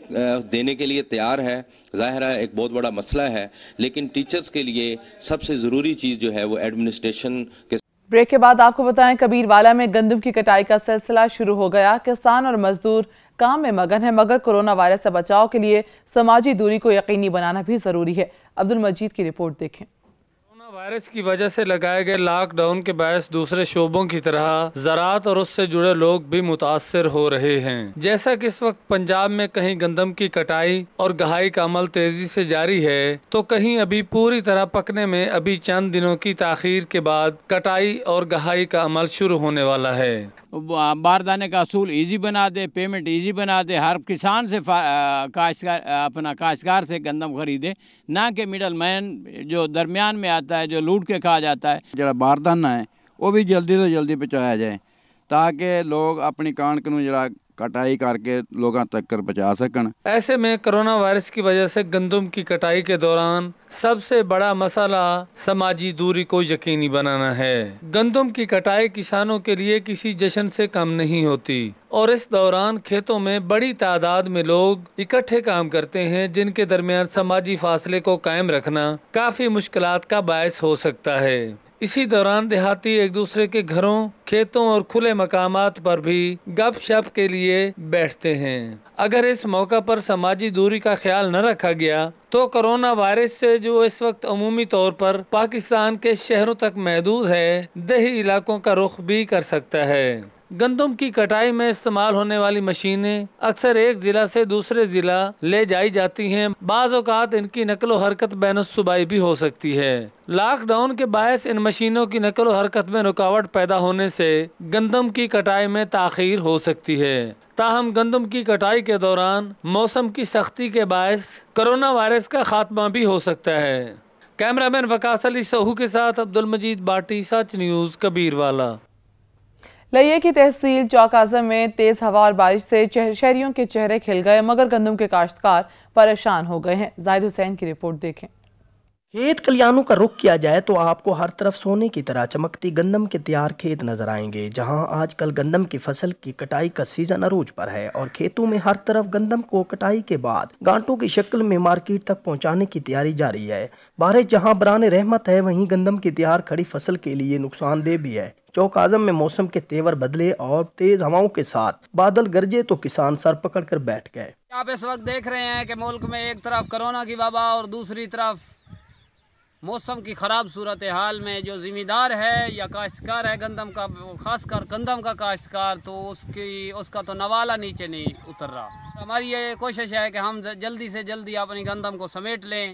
دینے کے لیے تیار ہے. ظاہر ہے ایک بہت بڑا مسئلہ ہے، لیکن ٹیچرز کے لیے سب سے ضروری چیز جو ہے وہ ایڈمنسٹریشن کے. بریک کے بعد آپ کو بتائیں کبیر والا میں گندم کی کٹائی کا سلسلہ شروع ہو گیا. کسان اور مزدور کام میں مگن ہے، مگر کورونا وائرس سے بچاؤ کے لیے سماجی دوری کو یقینی بنانا بھی ضروری ہے. عبد المجید کی رپورٹ دیکھیں. کورونا وائرس کی وجہ سے لگائے گئے لاک ڈاؤن کے باعث دوسرے شعبوں کی طرح زراعت اور اس سے جڑے لوگ بھی متاثر ہو رہے ہیں. جیسا کہ اس وقت پنجاب میں کہیں گندم کی کٹائی اور گہائی کا عمل تیزی سے جاری ہے تو کہیں ابھی پوری طرح پکنے میں ابھی چند دنوں کی تاخیر کے بعد کٹائی اور گہائی کا عمل شروع ہونے والا ہے. باردانے کا اصول ایزی بنا دے، پیمنٹ ایزی بنا دے، ہر کسان سے کاشتکار سے گندم خریدے، نہ کہ مڈل مین جو درمیان میں آتا ہے جو لوٹ کے کھا جاتا ہے. جڑا باردانہ ہے وہ بھی جلدی سے جلدی پہنچایا جائے تاکہ لوگ اپنی کانک نو جڑا کٹائی کر کے لوگاں تک کر پہنچا سکن. ایسے میں کرونا وائرس کی وجہ سے گندم کی کٹائی کے دوران سب سے بڑا مسئلہ سماجی دوری کو یقینی بنانا ہے. گندم کی کٹائی کسانوں کے لیے کسی جشن سے کم نہیں ہوتی اور اس دوران کھیتوں میں بڑی تعداد میں لوگ اکٹھے کام کرتے ہیں جن کے درمیان سماجی فاصلے کو قائم رکھنا کافی مشکلات کا باعث ہو سکتا ہے. اسی دوران دیہاتی ایک دوسرے کے گھروں، کھیتوں اور کھلے مقامات پر بھی گپ شپ کے لیے بیٹھتے ہیں. اگر اس موقع پر سماجی دوری کا خیال نہ رکھا گیا تو کرونا وائرس سے جو اس وقت عمومی طور پر پاکستان کے شہروں تک محدود ہے، دیہی علاقوں کا رخ بھی کر سکتا ہے. گندم کی کٹائی میں استعمال ہونے والی مشینیں اکثر ایک ضلع سے دوسرے ضلع لے جائی جاتی ہیں. بعض اوقات ان کی نقل و حرکت بین الصوبائی بھی ہو سکتی ہے. لاک ڈاؤن کے باعث ان مشینوں کی نقل و حرکت میں رکاوٹ پیدا ہونے سے گندم کی کٹائی میں تاخیر ہو سکتی ہے. تاہم گندم کی کٹائی کے دوران موسم کی سختی کے باعث کرونا وائرس کا خاتمہ بھی ہو سکتا ہے. کیمرہ مین وقاص علی سہو کے ساتھ عبد المجید باٹی، سچ نیوز، کبیر والا. لئیے کی تحصیل چوک اعظم میں تیز ہوا اور بارش سے شہریوں کے چہرے کھل گئے، مگر گندم کے کاشتکار پریشان ہو گئے ہیں. زاہد حسین کی رپورٹ دیکھیں. کھیت کلیانوں کا رخ کیا جائے تو آپ کو ہر طرف سونے کی طرح چمکتی گندم کے تیار کھیت نظر آئیں گے، جہاں آج کل گندم کی فصل کی کٹائی کا سیزن عروج پر ہے اور کھیتوں میں ہر طرف گندم کو کٹائی کے بعد گانٹوں کی شکل میں مارکیٹ تک پہنچانے کی تیاری جاری ہے. بارش جہاں بران رحمت ہے، وہیں گندم کی تیار کھڑی فصل کے لیے نقصان دہ بھی ہے. چوک اعظم میں موسم کے تیور بدلے اور تیز ہواؤں کے ساتھ بادل گرجے تو کسان سر پکڑ کر بیٹھ گئے. آپ اس وقت دیکھ رہے ہیں کہ ملک میں ایک طرف کرونا کی وبا اور دوسری طرف موسم کی خراب صورتحال میں جو ذمہ دار ہے یا کاشتکار ہے گندم کا، خاص کر گندم کا کاشتکار، تو اس کا تو نوالا نیچے نہیں اتر رہا. ہماری یہ کوشش ہے کہ ہم جلدی سے جلدی اپنی گندم کو سمیٹ لیں،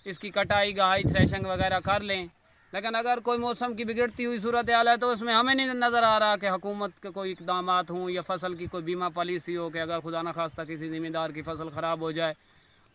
اس کی کٹائی گہائی تھریشنگ وغیرہ کر لیں. لیکن اگر کوئی موسم کی بگڑتی ہوئی صورتحال ہے تو اس میں ہمیں نہیں نظر آ رہا کہ حکومت کے کوئی اقدامات ہوں یا فصل کی کوئی بیمہ پالیسی ہو کہ اگر خدا نخواستہ کسی ذمہ دار کی فصل خراب ہو جائے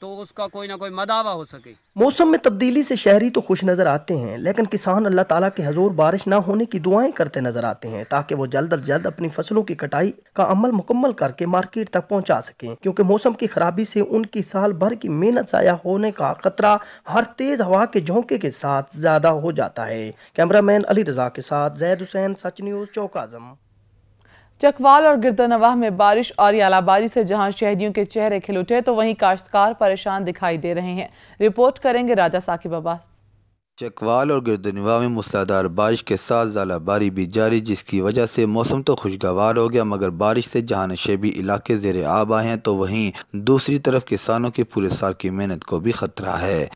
تو اس کا کوئی نہ کوئی مداوع ہو سکے. موسم میں تبدیلی سے شہری تو خوش نظر آتے ہیں، لیکن کسان اللہ تعالیٰ کے حضور بارش نہ ہونے کی دعائیں کرتے نظر آتے ہیں تاکہ وہ جلد از جلد اپنی فصلوں کی کٹائی کا عمل مکمل کر کے مارکیٹ تک پہنچا سکیں، کیونکہ موسم کی خرابی سے ان کی سال بھر کی محنت ضائع ہونے کا خطرہ ہر تیز ہوا کے جھونکے کے ساتھ زیادہ ہو جاتا ہے. کیمرہ مین علی رضا کے ساتھ زید حسین، سچ نیوز، چوک اعظم. چکوال اور گردنواہ میں بارش اور اعلیٰ باری سے جہاں شہریوں کے چہرے کھل اٹھے تو وہیں کاشتکار پریشان دکھائی دے رہے ہیں. رپورٹ کریں گے راجہ ثاقب عباس. چکوال اور گردنواہ میں موسلادھار بارش کے ساتھ ژالہ باری بھی جاری، جس کی وجہ سے موسم تو خوشگوار ہو گیا، مگر بارش سے جہاں نشیبی علاقے زیر آب آئے ہیں تو وہیں دوسری طرف کسانوں کی پورے سال کی محنت کو بھی خطرہ ہے.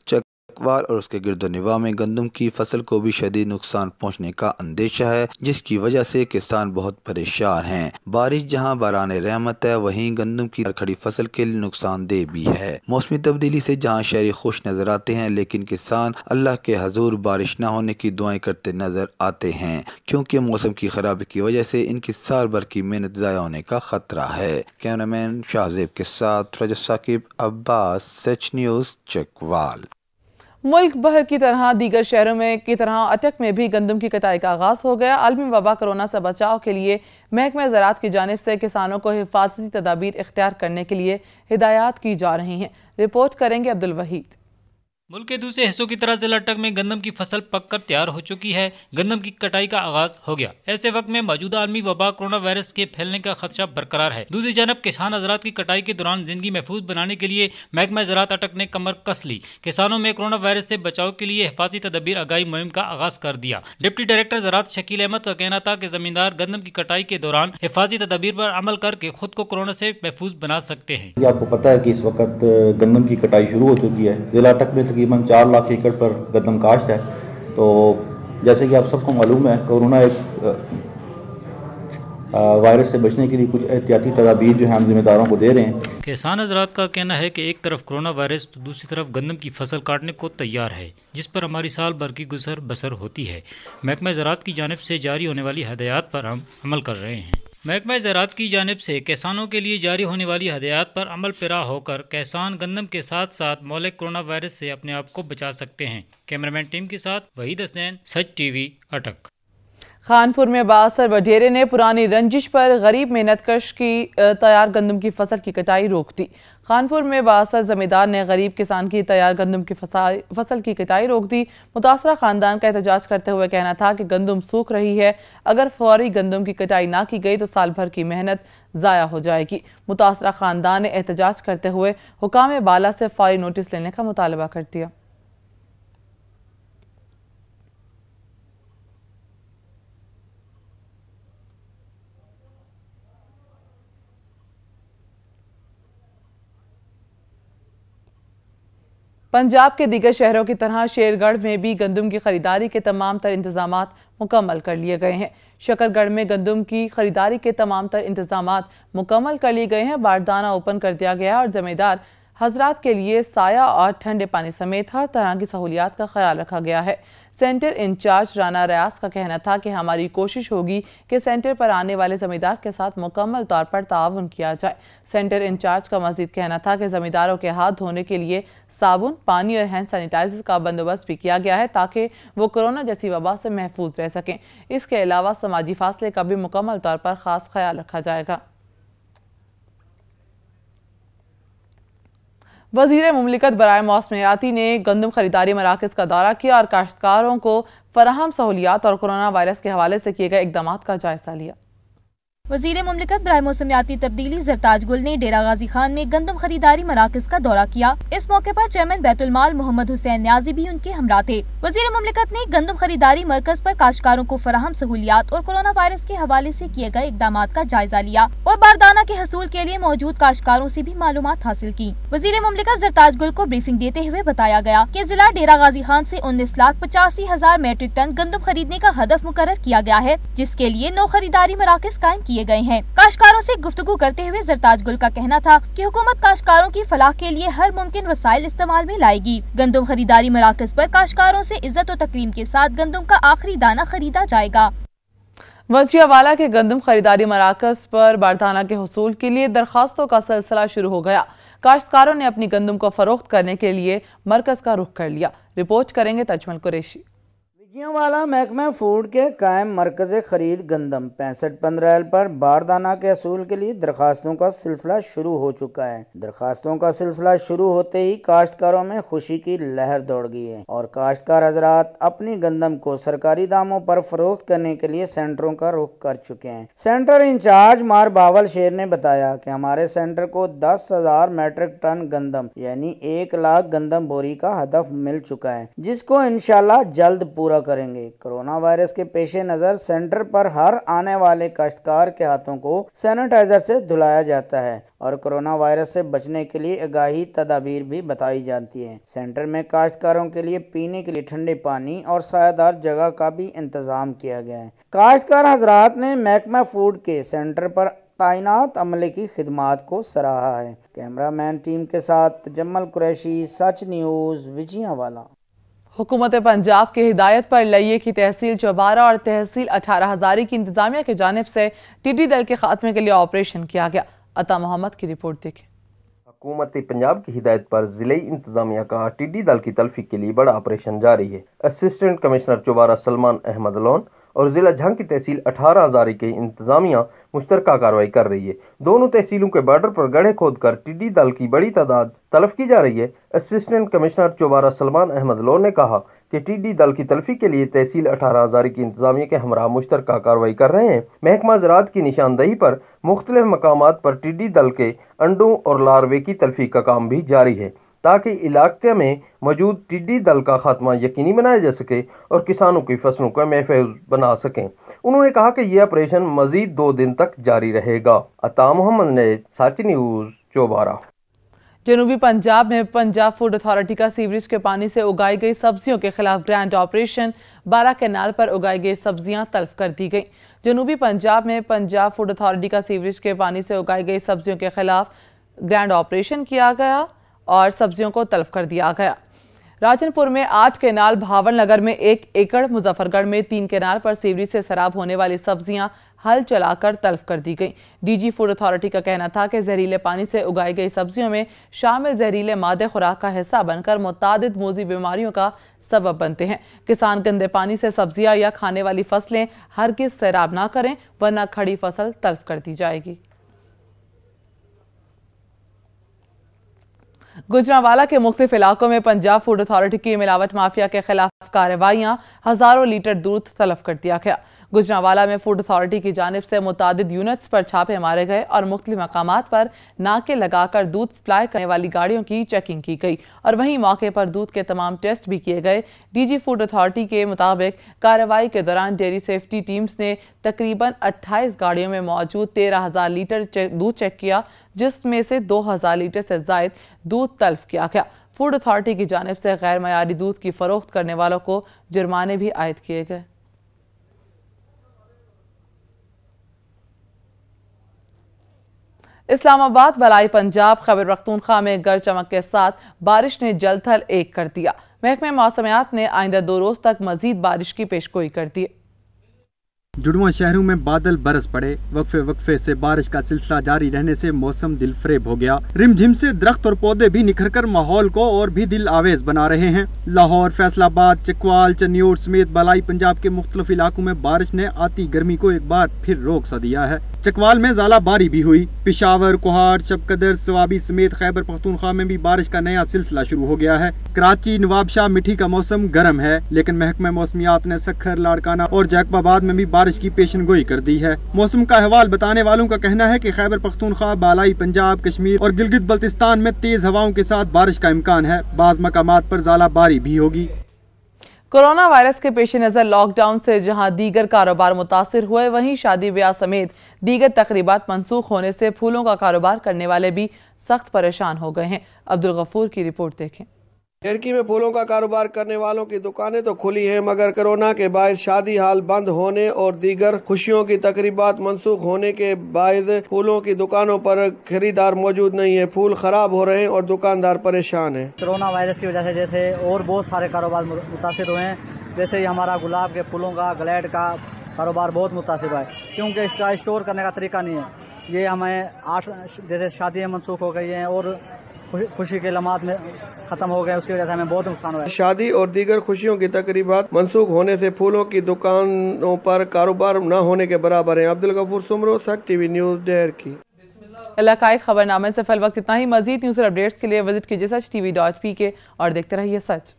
چکوال اور اس کے گرد و نواح میں گندم کی فصل کو بھی شدید نقصان پہنچنے کا اندیشہ ہے، جس کی وجہ سے کسان بہت پریشان ہیں۔ بارش جہاں باران رحمت ہے، وہیں گندم کی کھڑی فصل کے لیے نقصان دہ بھی ہے۔ موسمی تبدیلی سے جہاں شہری خوش نظر آتے ہیں، لیکن کسان اللہ کے حضور بارش نہ ہونے کی دعائیں کرتے نظر آتے ہیں، کیونکہ موسم کی خرابی کی وجہ سے ان کی سال بھر کی محنت ضائع ہونے کا خطرہ ہے۔ کیمرامین شاہزیب کے ساتھ رجب ثاقب، عباس، سچ نیوز، چکوال۔ ملک بھر کی طرح دیگر شہروں میں کی طرح اٹک میں بھی گندم کی کٹائی کا آغاز ہو گیا۔ عالمی وبا کورونا سے بچاؤ کے لیے محکمہ زراعت کی جانب سے کسانوں کو حفاظتی تدابیر اختیار کرنے کے لیے ہدایات کی جا رہی ہیں۔ رپورٹ کریں گے عبدالوحید۔ ملک کے دوسرے حصوں کی طرح ضلع اٹک میں گندم کی فصل پک کر تیار ہو چکی ہے۔ گندم کی کٹائی کا آغاز ہو گیا۔ ایسے وقت میں موجودہ عالمی وبا کورونا وائرس کے پھیلنے کا خدشہ برقرار ہے۔ دوسری جانب کسان حضرات کی کٹائی کے دوران زندگی محفوظ بنانے کے لیے محکمہ زراعت اٹک نے کمر کس لی۔ کسانوں میں کورونا وائرس سے بچاؤ کے لیے حفاظتی تدابیر آگاہی مہم کا آغاز کر دیا۔ ڈپٹی ڈائریکٹر زراعت شکیل احمد کا کہنا تھا کہ زمیندار گندم کی کٹائی کے دوران حفاظتی تدابیر پر عمل کر کے خود کو کورونا سے محفوظ بنا سکتے ہیں۔ آپ کو پتا ہے کہ اس وقت گندم کی کٹائی شروع ہو چکی ہے۔ ضلع اٹک میں تقریباً 4 لاکھ ایکڑ پر گندم کاشت ہے۔ تو جیسے کہ آپ سب کو معلوم ہے، کورونا ایک وائرس سے بچنے کے لیے کچھ احتیاطی تدابیر جو ہم ذمہ داروں کو دے رہے ہیں۔ کسان حضرات کا کہنا ہے کہ ایک طرف کورونا وائرس تو دوسری طرف گندم کی فصل کاٹنے کو تیار ہے، جس پر ہماری سال بھر کی گزر بسر ہوتی ہے۔ محکمہ زراعت کی جانب سے جاری ہونے والی ہدایات پر ہم عمل کر رہے ہیں۔ محکمہ زراعت کی جانب سے کسانوں کے لیے جاری ہونے والی ہدایات پر عمل پیرا ہو کر کسان گندم کے ساتھ ساتھ مہلک کورونا وائرس سے اپنے آپ کو بچا سکتے ہیں۔ کیمرامین ٹیم کے ساتھ وحید حسنین، سچ ٹی وی، اٹک۔ خانپور میں بااثر وڈیرے نے پرانی رنجش پر غریب محنت کش کی تیار گندم کی فصل کی کٹائی روک دی۔ خانپور میں بااثر زمیندار نے غریب کسان کی تیار گندم کی فصل کی کٹائی روک دی۔ متاثرہ خاندان کا احتجاج کرتے ہوئے کہنا تھا کہ گندم سوکھ رہی ہے، اگر فوری گندم کی کٹائی نہ کی گئی تو سال بھر کی محنت ضائع ہو جائے گی۔ متاثرہ خاندان نے احتجاج کرتے ہوئے حکام بالا سے فوری نوٹس لینے کا مطالبہ کر دیا۔ پنجاب کے دیگر شہروں کی طرح شیر گڑھ میں بھی گندم کی خریداری کے تمام تر انتظامات مکمل کر لیے گئے ہیں۔ شکر گڑھ میں گندم کی خریداری کے تمام تر انتظامات مکمل کر لیے گئے ہیں۔ باردانہ اوپن کر دیا گیا اور زمیندار حضرات کے لیے سایہ اور ٹھنڈے پانی سمیت ہر طرح کی سہولیات کا خیال رکھا گیا ہے۔ سینٹر انچارج رانا ریاض کا کہنا تھا کہ ہماری کوشش ہوگی کہ سینٹر پر آنے والے زمیندار کے ساتھ مکمل طور پر تعاون کیا جائے۔ سینٹر انچارج کا مزید کہنا تھا کہ زمینداروں کے ہاتھ دھونے کے لیے صابن، پانی اور ہینڈ سینیٹائزر کا بندوبست بھی کیا گیا ہے تاکہ وہ کورونا جیسی وبا سے محفوظ رہ سکیں۔ اس کے علاوہ سماجی فاصلے کا بھی مکمل طور پر خاص خیال رکھا جائے گا۔ وزیر مملکت برائے موسمیاتی نے گندم خریداری مراکز کا دورہ کیا اور کاشتکاروں کو فراہم سہولیات اور کورونا وائرس کے حوالے سے کیے گئے اقدامات کا جائزہ لیا۔ وزیر مملکت برائے موسمیاتی تبدیلی زرتاج گل نے ڈیرہ غازی خان میں گندم خریداری مراکز کا دورہ کیا۔ اس موقع پر چیئرمین بیت المال محمد حسین نیازی بھی ان کے ہمراہ تھے۔ وزیر مملکت نے گندم خریداری مرکز پر کاشتکاروں کو فراہم سہولیات اور کورونا وائرس کے حوالے سے کیے گئے اقدامات کا جائزہ لیا اور باردانہ کے حصول کے لیے موجود کاشتکاروں سے بھی معلومات حاصل کی۔ وزیر مملکت زرتاج گل کو بریفنگ دیتے ہوئے بتایا گیا کہ ضلع ڈیرہ غازی خان سے 19,85,000 میٹرک ٹن گندم خریدنے کا ہدف مقرر کیا گیا ہے، جس کے لیے 9 خریداری مراکز قائم کیے گئے ہیں۔ کاشتکاروں سے گفتگو کرتے ہوئے زرتاج گل کا کہنا تھا کہ حکومت کاشتکاروں کی فلاح کے لیے ہر ممکن وسائل استعمال میں لائے گی۔ گندم خریداری مراکز پر کاشتکاروں سے عزت و تکریم کے ساتھ گندم کا آخری دانہ خریدا جائے گا۔ وجیہ والا کے گندم خریداری مراکز پر باردانہ کے حصول کے لیے درخواستوں کا سلسلہ شروع ہو گیا۔ کاشتکاروں نے اپنی گندم کو فروخت کرنے کے لیے مرکز کا رخ کر لیا۔ رپورٹ کریں گے تجمل قریشی۔ وجیہ والا محکمہ فوڈ کے قائم مرکز خرید گندم 6515 پر باردانہ کے حصول کے لیے درخواستوں کا سلسلہ شروع ہو چکا ہے۔ درخواستوں کا سلسلہ شروع ہوتے ہی کاشتکاروں میں خوشی کی لہر دوڑ گئی ہے اور کاشتکار حضرات اپنی گندم کو سرکاری داموں پر فروخت کرنے کے لیے سینٹروں کا رخ کر چکے ہیں۔ سینٹر انچارج مار باول شیر نے بتایا کہ ہمارے سینٹر کو 10,000 میٹرک ٹن گندم یعنی 1 لاکھ گندم بوری کا ہدف مل چکا ہے، جس کو انشاءاللہ جلد پورا पूरा करेंगे। कोरोना वायरस के पेश नज़र सेंटर पर हर आने वाले काश्तकार के हाथों को सैनिटाइजर से धुलाया जाता है और कोरोना वायरस से बचने के लिए आगाही तदाबीर भी बताई जाती है। सेंटर में काश्तकारों के लिए पीने के लिए ठंडे पानी और सायादार जगह का भी इंतजाम किया गया है। काश्तकार हजरात ने महकमा फूड के सेंटर पर तैनात अमले की खिदमात को सराहा है। कैमरामैन टीम के साथ तजम्मल कुरैशी, सच न्यूज़, विजयवाला। हुकूमत पंजाब की हिदायत पर लइये की तहसील चौबारा और तहसील 18 हज़ारी की इंतजामिया की जानिब से टिड्डी दल के खात्मे के लिए ऑपरेशन किया गया। अता मोहम्मद की रिपोर्ट देखें। हुकूमत पंजाब की हिदायत पर जिले इंतजामिया का टिड्डी दल की तल्फी के लिए बड़ा ऑपरेशन जारी है। Assistant commissioner चौबारा Salman Ahmad loan और जिला झंग की तहसील 18 हज़ारी के इंतजामिया मुश्तरका कार्रवाई कर रही है। दोनों तहसीलों के बॉर्डर पर गड्ढे खोदकर टिड्डी दल की बड़ी तादाद तलब की जा रही है। Assistant commissioner चौबारा Salman Ahmad loan ने कहा कि टिड्डी दल की तल्फी के लिए तहसील 18 हज़ारी की इंतजामिया के हमरा मुश्तरका कार्रवाई कर रहे हैं। महकमा ज़राअत की निशानदही पर मुख्तलिफ मकामात पर टिड्डी दल के अंडों और लार्वे की तल्फी का काम भी जारी है ताकि इलाके में मौजूद टिड्डी दल का खात्मा यकीनी बनाया जा सके और किसानों की फसलों को महफूज बना सकें। उन्होंने कहा कि यह ऑपरेशन मजीद 2 दिन तक जारी रहेगा। अता मोहम्मद ने सच न्यूज़ चौबारा। जनूबी पंजाब में पंजाब फूड अथॉरिटी का सीवरेज के पानी से उगाई गई सब्जियों के खिलाफ ग्रैंड ऑपरेशन। 12 कैनाल पर उगाई गई सब्जियां तल्फ कर दी गई। जनूबी पंजाब में पंजाब फूड अथॉरिटी का सीवरेज के पानी से उगाई गई सब्जियों के खिलाफ ग्रैंड ऑपरेशन किया गया और सब्जियों को तल्फ कर दिया गया। राजनपुर में 8 कैनाल, भावर नगर में 1 एकड़, मुजफ्फरगढ़ में 3 कैनाल पर सीवरेज से सराब होने वाली सब्जियां हल चलाकर तल्फ कर दी गई। डीजी फूड अथॉरिटी का कहना था कि जहरीले पानी से उगाई गई सब्जियों में शामिल जहरीले मादे खुराक का हिस्सा बनकर मुतादिद मोजी बीमारियों का सबब बनते हैं। किसान गंदे पानी से सब्जियां या खाने वाली फसलें हरगिज सैराब ना करें वरना खड़ी फसल तल्फ कर दी जाएगी। गुजरांवाला के मुख्तलिफ इलाकों में पंजाब फूड अथॉरिटी की मिलावट माफिया के खिलाफ कार्रवाइयां, हजारों लीटर दूध तलब कर दिया गया। गुजरांवाला में फूड अथॉरिटी की जानिब से मुतादिद यूनिट्स पर छापे मारे गए और मुख्तलिफ मकामात पर नाके लगाकर दूध सप्लाई करने वाली गाड़ियों की चेकिंग की गई और वहीं मौके पर दूध के तमाम टेस्ट भी किए गए। डीजी फूड अथॉरिटी के मुताबिक कार्रवाई के दौरान डेयरी सेफ्टी टीम्स ने तकरीबन 28 गाड़ियों में मौजूद 13,000 लीटर दूध चेक किया, जिसमें से 2,000 लीटर से जायद दूध तल्फ किया गया। फूड अथॉरिटी की जानिब से गैर मयारी दूध की फरोख्त करने वालों को जुर्माने भी आयद किए गए। इस्लामाबाद, बलाई पंजाब, खैबर पख्तूनख्वा में गरज चमक के साथ बारिश ने जल थल एक कर दिया। महकमे मौसमियात ने आइंदा 2 रोज तक मजीद बारिश की पेशगोई कर दी। जुड़वा शहरों में बादल बरस पड़े। वक्फे से बारिश का सिलसिला जारी रहने से मौसम दिलफरेब हो गया। रिमझिम से दरख्त और पौधे भी निखरकर माहौल को और भी दिल आवेज बना रहे हैं। लाहौर, फैसलाबाद, चकवाल, चन्योट समेत बलाई पंजाब के मुख्तलिफ इलाकों में बारिश ने आती गर्मी को एक बार फिर रोक सा दिया है। चकवाल में ज़ाला बारी भी हुई। पिशावर, कोहाट, शबकदर, सवाबी समेत खैबर पख्तूनख्वा में भी बारिश का नया सिलसिला शुरू हो गया है। कराची, नवाबशाह, मिठी का मौसम गर्म है, लेकिन महकमा मौसमियात ने सखर, लाड़काना और जैकबाबाद में भी बारिश की पेशनगोई कर दी है। मौसम का अहवाल बताने वालों का कहना है कि खैबर पख्तूनख्वा, बालाई पंजाब, कश्मीर और गिलगित बल्तिस्तान में तेज हवाओं के साथ बारिश का इम्कान है। बाज़ मकामात पर ज़ाला बारी भी होगी। कोरोना वायरस के पेश नज़र लॉकडाउन से जहां दीगर कारोबार मुतासिर हुए, वहीं शादी ब्याह समेत दीगर तकरीबात मनसूख होने से फूलों का कारोबार करने वाले भी सख्त परेशान हो गए हैं। अब्दुल गफूर की रिपोर्ट देखें। टर्की में फूलों का कारोबार करने वालों की दुकानें तो खुली हैं, मगर कोरोना के बायस शादी हाल बंद होने और दीगर खुशियों की तकरीबात मनसूख होने के बायस फूलों की दुकानों पर खरीदार मौजूद नहीं है। फूल खराब हो रहे हैं और दुकानदार परेशान हैं। कोरोना वायरस की वजह से जैसे और बहुत सारे कारोबार मुतासिर हुए हैं, जैसे ही हमारा गुलाब के फूलों का, ग्लैड का कारोबार बहुत मुतासिर हुआ है, क्योंकि इसका स्टोर करने का तरीका नहीं है। ये हमें 8 जैसे शादियाँ मनसूख हो गई हैं और खुशी के लम्हात में खत्म हो गए, उसकी वजह से हमें बहुत नुकसान हुआ है। शादी और दीगर खुशियों की तकरीबात मनसूख होने से फूलों की दुकानों पर कारोबार न होने के बराबर है। अब्दुल गफूर सुमरो, सच टीवी न्यूज़, डेर की। इलाकाई खबरनामे से फिल वक्त इतना ही। मजीद न्यूज़ और अपडेट्स के लिए विजिट कीजिए sach.tv.pk और देखते रहिए सच।